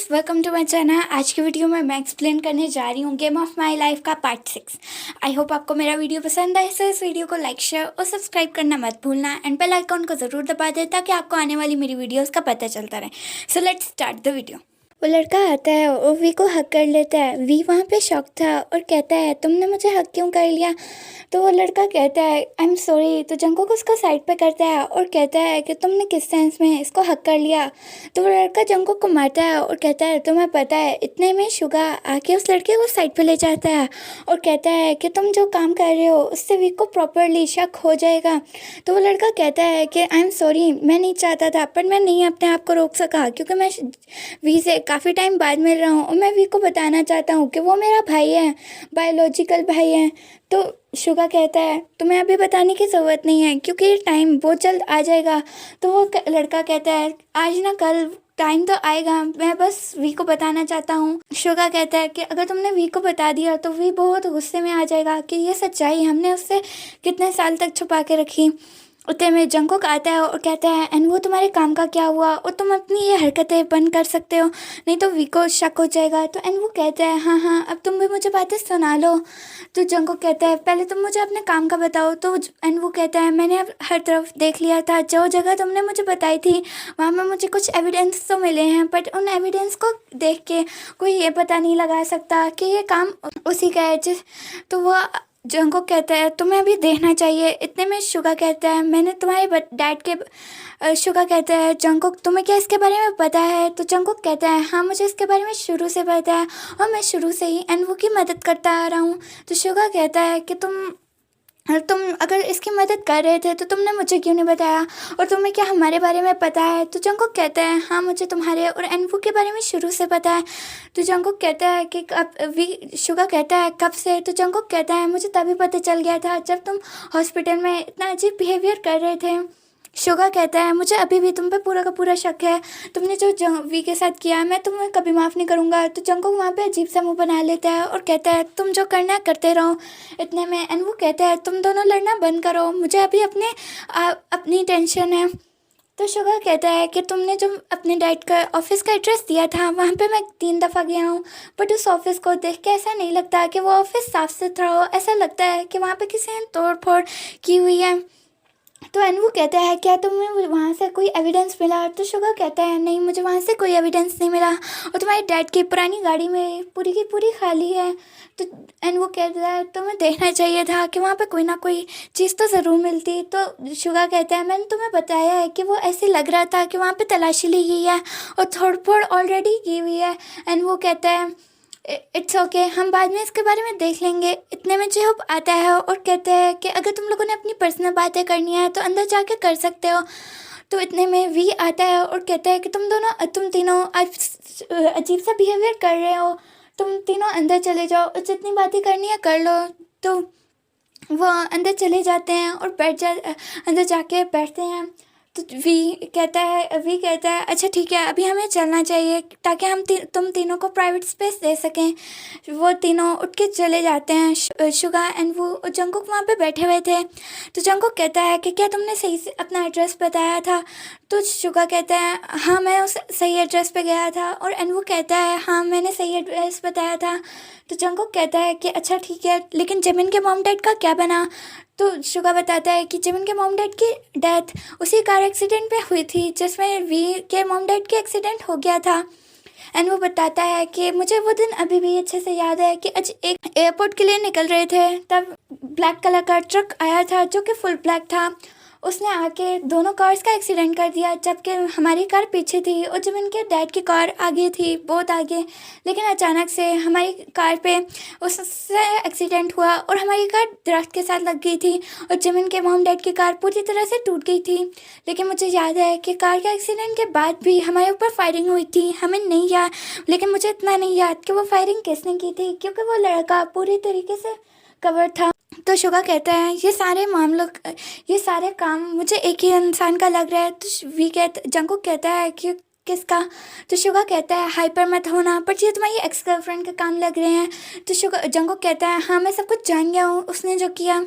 Guys, welcome to my channel. आज की video में मैं एक्सप्लेन करने जा रही हूँ गेम ऑफ माय लाइफ का पार्ट 6। आई होप आपको मेरा वीडियो पसंद आए, सो इस वीडियो को लाइक शेयर और सब्सक्राइब करना मत भूलना एंड बेल आइकॉन को ज़रूर दबा दें ताकि आपको आने वाली मेरी वीडियोस का पता चलता रहे। So let's start the video. वो लड़का आता है और वी को हक कर लेता है। वी वहाँ पे शॉक था और कहता है तुमने मुझे हक क्यों कर लिया। तो वो लड़का कहता है आई एम सॉरी। तो जंगकुक उसको साइड पे करता है और कहता है कि तुमने किस सेंस में इसको हक कर लिया। तो वो लड़का जंगकुक को मारता है और कहता है तुम्हें पता है। इतने में शुगा आके उस लड़के को साइड पे ले जाता है और कहता है कि तुम जो काम कर रहे हो उससे वी को प्रॉपरली शक हो जाएगा। तो वो लड़का कहता है कि आई एम सॉरी, मैं नहीं चाहता था पर मैं नहीं अपने आप को रोक सका क्योंकि मैं वी से काफ़ी टाइम बाद मिल रहा हूँ और मैं वी को बताना चाहता हूँ कि वो मेरा भाई है, बायोलॉजिकल भाई है। तो शुगा कहता है तुम्हें अभी बताने की ज़रूरत नहीं है क्योंकि ये टाइम बहुत जल्द आ जाएगा। तो वो लड़का कहता है आज ना कल टाइम तो आएगा, मैं बस वी को बताना चाहता हूँ। शुगा कहता है कि अगर तुमने वी को बता दिया तो वी बहुत गुस्से में आ जाएगा कि ये सच्चाई हमने उससे कितने साल तक छुपा के रखी। उतने में जंगकुक आता है और कहता है एंड वो तुम्हारे काम का क्या हुआ और तुम अपनी ये हरकतें बंद कर सकते हो, नहीं तो वी को शक हो जाएगा। तो एंड वो कहता है हाँ हाँ अब तुम भी मुझे बातें सुना लो। तो जंगकुक कहता है पहले तुम मुझे अपने काम का बताओ। तो एंड वो कहता है मैंने अब हर तरफ देख लिया था, जो जगह तुमने मुझे बताई थी वहाँ में मुझे कुछ एविडेंस तो मिले हैं बट उन एविडेंस को देख के कोई ये पता नहीं लगा सकता कि ये काम उसी का है। तो वो जंगकुक कहता है तुम्हें अभी देखना चाहिए। इतने में शुगा कहता है मैंने तुम्हारे डैड के शुगा कहता है जंगकुक तुम्हें क्या इसके बारे में पता है। तो जंगकुक कहता है हाँ मुझे इसके बारे में शुरू से पता है और मैं शुरू से ही एनवू की मदद करता आ रहा हूँ। तो शुगा कहता है कि तुम अगर इसकी मदद कर रहे थे तो तुमने मुझे क्यों नहीं बताया और तुम्हें क्या हमारे बारे में पता है। तो जंगकुक कहता है हाँ मुझे तुम्हारे और एनवू के बारे में शुरू से पता है। तो जंगकुक कहता है कि शुगा कहता है कब से। तो जंगकुक कहता है मुझे तभी पता चल गया था जब तुम हॉस्पिटल में इतना अजीब बिहेवियर कर रहे थे। शुगा कहता है मुझे अभी भी तुम पे पूरा का पूरा शक है, तुमने जो वी के साथ किया मैं तुम्हें कभी माफ़ नहीं करूँगा। तो जंगकुक वहाँ पे अजीब सा मुंह बना लेता है और कहता है तुम जो करना है करते रहो। इतने में एनवू कहता है तुम दोनों लड़ना बंद करो, मुझे अभी अपनी टेंशन है। तो शुगा कहता है कि तुमने जो अपने डैड का ऑफिस का एड्रेस दिया था वहाँ पे मैं 3 दफ़ा गया हूँ बट उस ऑफिस को देख के ऐसा नहीं लगता कि वो ऑफिस साफ सुथरा हो, ऐसा लगता है कि वहाँ पे किसी ने तोड़ फोड़ की हुई है। तो एनवू कहता है क्या तुम्हें वहाँ से कोई एविडेंस मिला। तो शुगा कहता है नहीं मुझे वहाँ से कोई एविडेंस नहीं मिला और तुम्हारे डैड की पुरानी गाड़ी में पूरी की पूरी खाली है। तो एनवू कहता है तुम्हें देखना चाहिए था कि वहाँ पे कोई ना कोई चीज़ तो ज़रूर मिलती। तो शुगा कहता है मैंने तुम्हें बताया है कि वो ऐसे लग रहा था कि वहाँ पे तलाशी ली गई है और तोड़ फोड़ ऑलरेडी की हुई है। एनवू कहता है इट्स ओके हम बाद में इसके बारे में देख लेंगे। इतने में जेहोप आता है और कहते हैं कि अगर तुम लोगों ने अपनी पर्सनल बातें करनी है तो अंदर जाके कर सकते हो। तो इतने में वी आता है और कहता है कि तुम तीनों अजीब सा बिहेवियर कर रहे हो, तुम तीनों अंदर चले जाओ और जितनी बातें करनी है कर लो। तो वो अंदर चले जाते हैं और अंदर जाके बैठते हैं। तो वी कहता है अच्छा ठीक है अभी हमें चलना चाहिए ताकि हम तुम तीनों को प्राइवेट स्पेस दे सकें। वो तीनों उठ के चले जाते हैं। शुगा एंड वो जंगकुक वहाँ पे बैठे हुए थे। तो जंगकुक कहता है कि क्या तुमने सही से अपना एड्रेस बताया था। तो शुगा कहता है हाँ मैं उस सही एड्रेस पे गया था और एनवू कहता है हाँ मैंने सही एड्रेस बताया था। तो जंगकुक कहता है कि अच्छा ठीक है लेकिन जिमिन के मॉम डैड का क्या बना। तो शुगा बताता है कि जिमिन के मॉम डैड की डेथ उसी कार एक्सीडेंट में हुई थी जिसमें वी के मॉम डैड के एक्सीडेंट हो गया था। एंड वो बताता है कि मुझे वो दिन अभी भी अच्छे से याद है कि आज एक एयरपोर्ट के लिए निकल रहे थे तब ब्लैक कलर का ट्रक आया था जो कि फुल ब्लैक था। उसने आके दोनों कार्स का एक्सीडेंट कर दिया जबकि हमारी कार पीछे थी और जब इनके डैड की कार आगे थी बहुत आगे, लेकिन अचानक से हमारी कार पे उससे एक्सीडेंट हुआ और हमारी कार दरख्त के साथ लग गई थी और जिमिन के मॉम डैड की कार पूरी तरह से टूट गई थी। लेकिन मुझे याद है कि कार के एक्सीडेंट के बाद भी हमारे ऊपर फायरिंग हुई थी, हमें नहीं याद, लेकिन मुझे इतना नहीं याद कि वो फायरिंग किसने की थी क्योंकि वो लड़का पूरी तरीके से कवर था। तो शुगा कहता है ये सारे काम मुझे एक ही इंसान का लग रहा है। तो जंगकुक कहता है कि किसका। तो शुगा कहता है हाइपर मत होना पर ये तुम्हारी एक्स गर्लफ्रेंड के काम लग रहे हैं। तो जंगकुक कहता है हाँ मैं सब कुछ जान गया हूँ उसने जो किया।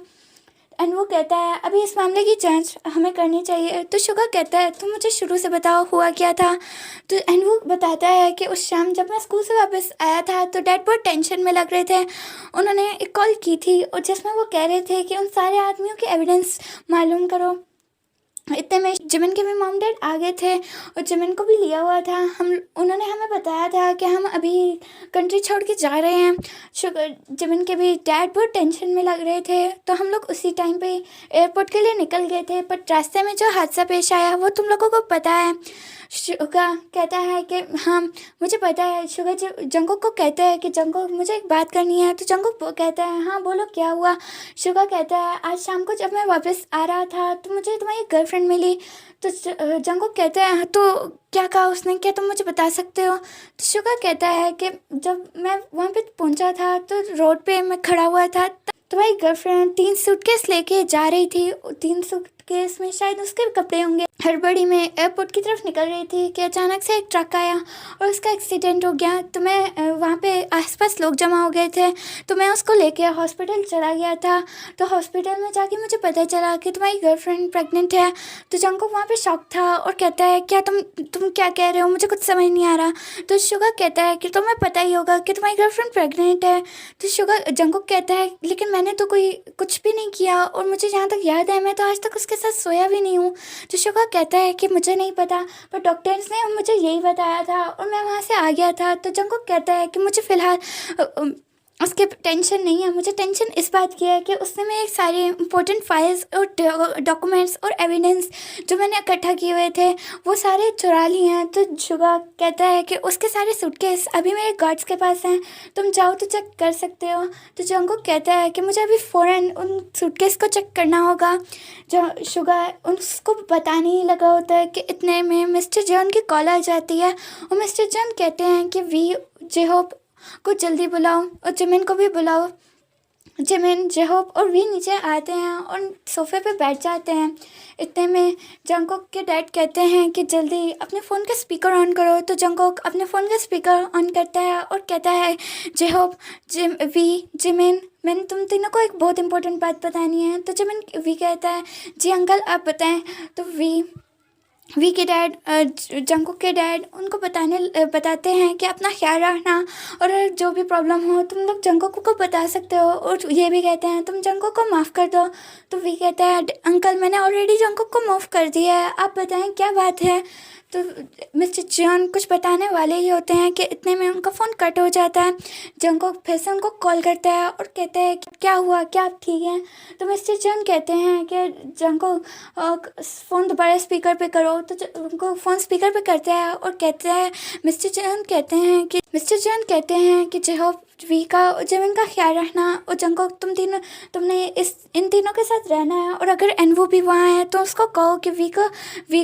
एंड वो कहता है अभी इस मामले की जांच हमें करनी चाहिए। तो शुगा कहता है तुम मुझे शुरू से बताओ हुआ क्या था। तो एंड वो बताता है कि उस शाम जब मैं स्कूल से वापस आया था तो डैड बहुत टेंशन में लग रहे थे। उन्होंने एक कॉल की थी और जिसमें वो कह रहे थे कि उन सारे आदमियों के एविडेंस मालूम करो। इतने में जिमिन के भी मॉम डैड आ गए थे और जिमिन को भी लिया हुआ था। उन्होंने हमें बताया था कि हम अभी कंट्री छोड़ के जा रहे हैं। जिमिन के भी डैड बहुत टेंशन में लग रहे थे। तो हम लोग उसी टाइम पे एयरपोर्ट के लिए निकल गए थे, पर रास्ते में जो हादसा पेश आया वो तुम लोगों को पता है। शुगा कहता है कि हाँ मुझे पता है। शुगा जंगुक को कहता है कि जंगुक मुझे एक बात करनी है। तो जंगुक कहता है हाँ बोलो क्या हुआ। शुगा कहता है आज शाम को जब मैं वापस आ रहा था तो मुझे तुम्हारी गर्लफ्रेंड मिली। तो जंगुक कहता है तो क्या कहा उसने, क्या तुम मुझे बता सकते हो। तो शुगा कहता है कि जब मैं वहाँ पे पहुँचा था तो रोड पे मैं खड़ा हुआ था, तुम्हारी गर्लफ्रेंड 3 सूटकेस लेके जा रही थी। 3 सूटकेस में शायद उसके कपड़े होंगे। हड़बड़ी में एयरपोर्ट की तरफ निकल रही थी कि अचानक से एक ट्रक आया और उसका एक्सीडेंट हो गया। तो मैं वहाँ पे आसपास लोग जमा हो गए थे तो मैं उसको लेके हॉस्पिटल चला गया था। तो हॉस्पिटल में जाके मुझे पता चला कि तुम्हारी गर्लफ्रेंड प्रेग्नेंट है। तो जंगुक वहाँ पे शॉक था और कहता है क्या तुम क्या कह रहे हो, मुझे कुछ समझ नहीं आ रहा। तो शुगा कहता है कि तुम्हें पता ही होगा कि तुम्हारी गर्लफ्रेंड प्रेग्नेंट है। तो जंगुक कहता है लेकिन मैंने तो कुछ भी नहीं किया और मुझे जहाँ तक याद है मैं तो आज तक उसके साथ सोया भी नहीं हूँ। तो शुगा कहता है कि मुझे नहीं पता, पर डॉक्टर्स ने मुझे यही बताया था और मैं वहाँ से आ गया था। तो जंगुक कहता है कि मुझे फ़िलहाल उसके टेंशन नहीं है, मुझे टेंशन इस बात की है कि उसने मेरे सारे इंपॉर्टेंट फाइल्स और डॉक्यूमेंट्स और एविडेंस जो मैंने इकट्ठा किए हुए थे वो सारे चुरा लिए हैं। तो शुगा कहता है कि उसके सारे सूटकेस अभी मेरे गार्ड्स के पास हैं, तुम चाहो तो चेक कर सकते हो। तो जंगुक कहता है कि मुझे अभी फ़ौरन उन सूटकेस को चेक करना होगा। जो शुगा उसको बताने ही लगा होता है कि इतने में मिस्टर जॉन की कॉल आ जाती है और मिस्टर जॉन कहते हैं कि वी जेहोप को जल्दी बुलाओ और जिमिन को भी बुलाओ। जिमिन जेहोप और वी नीचे आते हैं और सोफे पे बैठ जाते हैं। इतने में जंगुक के डैड कहते हैं कि जल्दी अपने फ़ोन का स्पीकर ऑन करो। तो जंगुक अपने फ़ोन का स्पीकर ऑन करता है और कहता है जेहोप जिमिन मैंने तुम तीनों को एक बहुत इंपॉर्टेंट बात बतानी है। तो जिमिन वी कहता है जी अंकल आप बताएं। तो वी के डैड जंगुक के डैड उनको बताते हैं कि अपना ख्याल रखना और जो भी प्रॉब्लम हो तुम लोग जंगुक को बता सकते हो। और ये भी कहते हैं तुम जंगुक को माफ़ कर दो। तो वी कहता है अंकल मैंने ऑलरेडी जंगुक को माफ़ कर दिया है, आप बताएं क्या बात है। तो मिस्टर जॉन कुछ बताने वाले ही होते हैं कि इतने में उनका फ़ोन कट हो जाता है। जंगुक फिर से उनको कॉल करता है और कहता है कि क्या हुआ, क्या आप ठीक हैं। तो मिस्टर जॉन कहते हैं कि जंगुक फ़ोन दोबारा स्पीकर पे करो। तो उनको फ़ोन स्पीकर पे करते हैं और कहते हैं मिस्टर जॉन कहते हैं कि जेहोप वी का और जिमिन का ख्याल रखना और जंगुक तुमने इन तीनों के साथ रहना है और अगर एनवो भी वहाँ है तो उसको कहो कि वी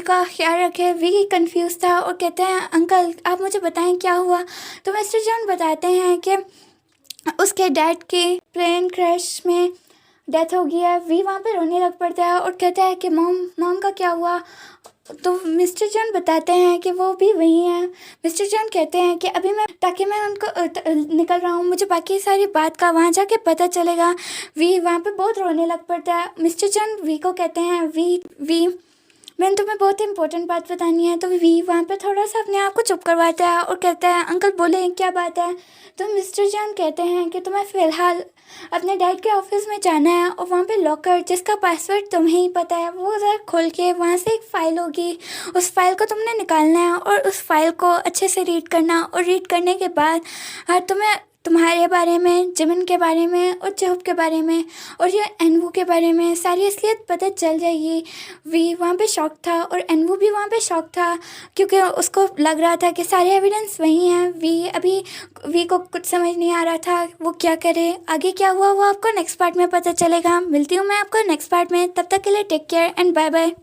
का ख्याल रखे। वी कंफ्यूज था और कहते हैं अंकल आप मुझे बताएं क्या हुआ। तो मिस्टर जॉन बताते हैं कि उसके डैड के प्लेन क्रैश में डेथ हो गई है। वी वहाँ पे रोने लग पड़ता है और कहता है कि मॉम का क्या हुआ। तो मिस्टर जॉन बताते हैं कि वो भी वही हैं। मिस्टर जॉन कहते हैं कि अभी मैं उनको निकल रहा हूँ, मुझे बाकी सारी बात का वहाँ जाके पता चलेगा। वी वहाँ पे बहुत रोने लग पड़ता है। मिस्टर जॉन वी को कहते हैं वी मैंने तुम्हें बहुत इंपॉर्टेंट बात बतानी है। तो वी वहाँ पे थोड़ा सा अपने आप को चुप करवाता है और कहता है अंकल बोले क्या बात है। तो मिस्टर जॉन कहते हैं कि तुम्हें फ़िलहाल अपने डैड के ऑफिस में जाना है और वहाँ पे लॉकर जिसका पासवर्ड तुम्हें ही पता है वो ज़रा खोल के वहाँ से एक फ़ाइल होगी, उस फाइल को तुमने निकालना है और उस फाइल को अच्छे से रीड करना और रीड करने के बाद तुम्हें तुम्हारे बारे में, जिमिन के बारे में और जेहोप के बारे में और ये एनवू के बारे में सारी असलियत पता चल जाएगी। वी वहाँ पे शॉक था और एनवू भी वहाँ पे शॉक था क्योंकि उसको लग रहा था कि सारे एविडेंस वही हैं। वी को कुछ समझ नहीं आ रहा था वो क्या करे। आगे क्या हुआ वो आपको नेक्स्ट पार्ट में पता चलेगा। मिलती हूँ मैं आपको नेक्स्ट पार्ट में, तब तक के लिए take care and bye bye.